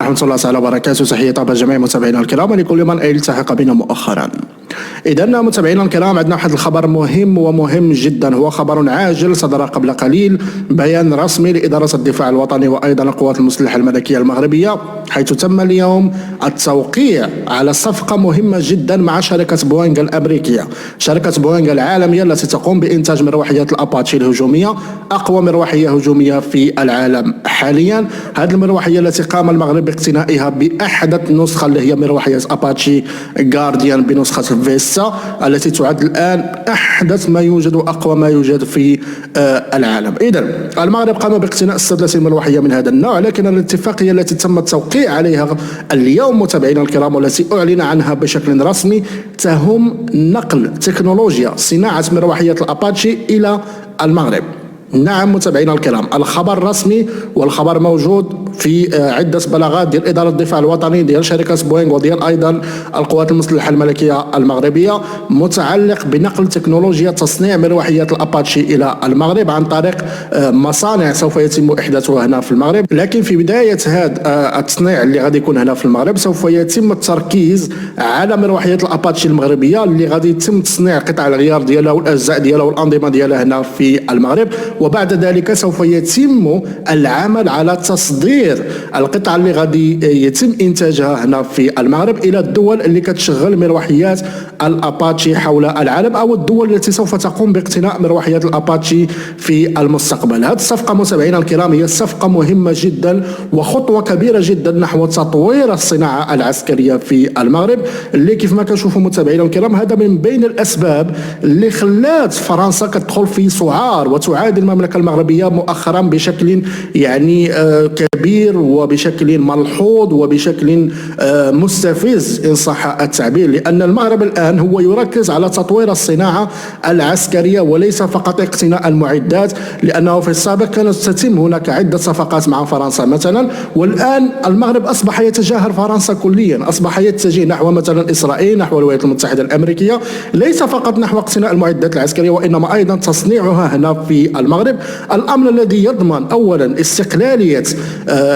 ورحمة الله تعالى وبركاته. تحية طيبة لجميع متابعينا الكرام ولكل من التحق بنا مؤخرا. إذا متابعينا الكرام، عندنا واحد الخبر مهم ومهم جدا، هو خبر عاجل صدر قبل قليل، بيان رسمي لإدارة الدفاع الوطني وأيضا القوات المسلحة الملكية المغربية، حيث تم اليوم التوقيع على صفقة مهمة جدا مع شركة بوينغ الأمريكية، شركة بوينغ العالمية التي تقوم بإنتاج مروحيات الأباتشي الهجومية، أقوى مروحية هجومية في العالم حاليا. هذه المروحية التي قام المغرب باقتنائها بأحدث نسخة اللي هي مروحية أباتشي غارديان بنسخة فيستا، التي تعد الآن أحدث ما يوجد وأقوى ما يوجد في العالم. إذا المغرب قام باقتناء 36 مروحية من هذا النوع، لكن الاتفاقية التي تم التوقيع عليها اليوم متابعينا الكرام والتي أعلن عنها بشكل رسمي تهم نقل تكنولوجيا صناعة مروحيات الأباتشي إلى المغرب. نعم متابعينا الكرام، الخبر رسمي والخبر موجود في عدة بلاغات ديال إدارة الدفاع الوطني ديال شركة بوينغ وديال أيضا القوات المسلحة الملكية المغربية، متعلق بنقل تكنولوجيا تصنيع مروحيات الأباتشي إلى المغرب عن طريق مصانع سوف يتم إحداثها هنا في المغرب. لكن في بداية هذا التصنيع اللي غادي يكون هنا في المغرب سوف يتم التركيز على مروحيات الأباتشي المغربية اللي غادي يتم تصنيع قطع الغيار ديالها والأجزاء ديالها والأنظمة ديالها هنا في المغرب، وبعد ذلك سوف يتم العمل على تصدير القطع اللي غادي يتم انتاجها هنا في المغرب الى الدول اللي كتشغل مروحيات الاباتشي حول العالم، او الدول التي سوف تقوم باقتناء مروحيات الاباتشي في المستقبل. هذه الصفقه متابعينا الكرام هي صفقه مهمه جدا وخطوه كبيره جدا نحو تطوير الصناعه العسكريه في المغرب، اللي كيف ما كنشوفوا متابعينا الكرام هذا من بين الاسباب اللي خلات فرنسا كتدخل في سعار وتعادل المملكه المغربيه مؤخرا بشكل يعني كبير وبشكل ملحوظ وبشكل مستفز إن صح التعبير، لأن المغرب الآن هو يركز على تطوير الصناعة العسكرية وليس فقط اقتناء المعدات، لأنه في السابق كانت تتم هناك عدة صفقات مع فرنسا مثلا، والآن المغرب أصبح يتجاهل فرنسا كليا، أصبح يتجه نحو مثلا إسرائيل، نحو الولايات المتحدة الأمريكية، ليس فقط نحو اقتناء المعدات العسكرية وإنما أيضا تصنيعها هنا في المغرب. الأمر الذي يضمن أولا استقلالية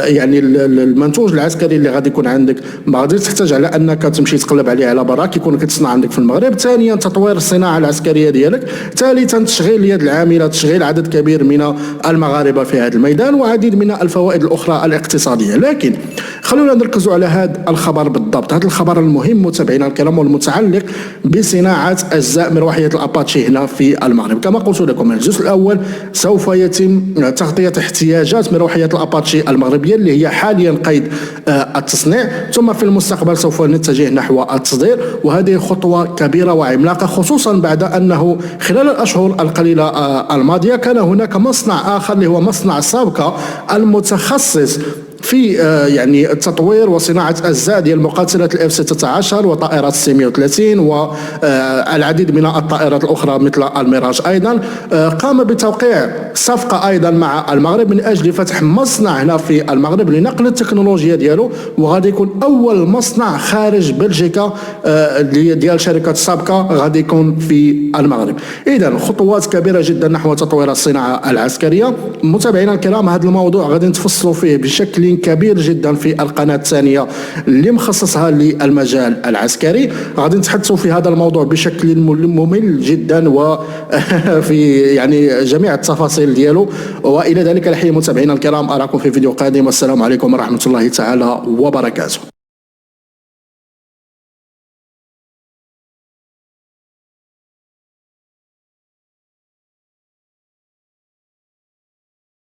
يعني المنتوج العسكري اللي غادي يكون عندك، ما غاديش تحتاج على انك تمشي تقلب عليه على برا، كيكون كتصنع عندك في المغرب. ثانيا تطوير الصناعه العسكريه ديالك. ثالثا تشغيل اليد العامله، تشغيل عدد كبير من المغاربه في هذا الميدان، وعديد من الفوائد الاخرى الاقتصاديه. لكن خلونا نركزوا على هذا الخبر بالضبط، هذا الخبر المهم متابعينا الكرام والمتعلق بصناعه اجزاء مروحيه الاباتشي هنا في المغرب. كما قلت لكم الجزء الاول سوف يتم تغطيه احتياجات مروحيات الاباتشي المغربيه اللي هي حاليا قيد التصنيع، ثم في المستقبل سوف نتجه نحو التصدير، وهذه خطوه كبيره وعملاقه، خصوصا بعد انه خلال الاشهر القليله الماضيه كان هناك مصنع اخر اللي هو مصنع سابكا المتخصص في يعني التطوير وصناعه اجزاء ديال مقاتلات الاف 16 وطائرات سي 130 والعديد من الطائرات الاخرى مثل الميراج. ايضا قام بتوقيع صفقه ايضا مع المغرب من اجل فتح مصنع هنا في المغرب لنقل التكنولوجيا ديالو، وغادي يكون اول مصنع خارج بلجيكا ديال شركه سابكا غادي يكون في المغرب. اذا خطوات كبيره جدا نحو تطوير الصناعه العسكريه. متابعينا الكرام هذا الموضوع غادي نتفصلوا فيه بشكل كبير جدا في القناة الثانية اللي مخصصها للمجال العسكري، غادي نتحدثوا في هذا الموضوع بشكل ممل جدا وفي يعني جميع التفاصيل ديالو. والى ذلك الحين متابعينا الكرام اراكم في فيديو قادم، والسلام عليكم ورحمة الله تعالى وبركاته.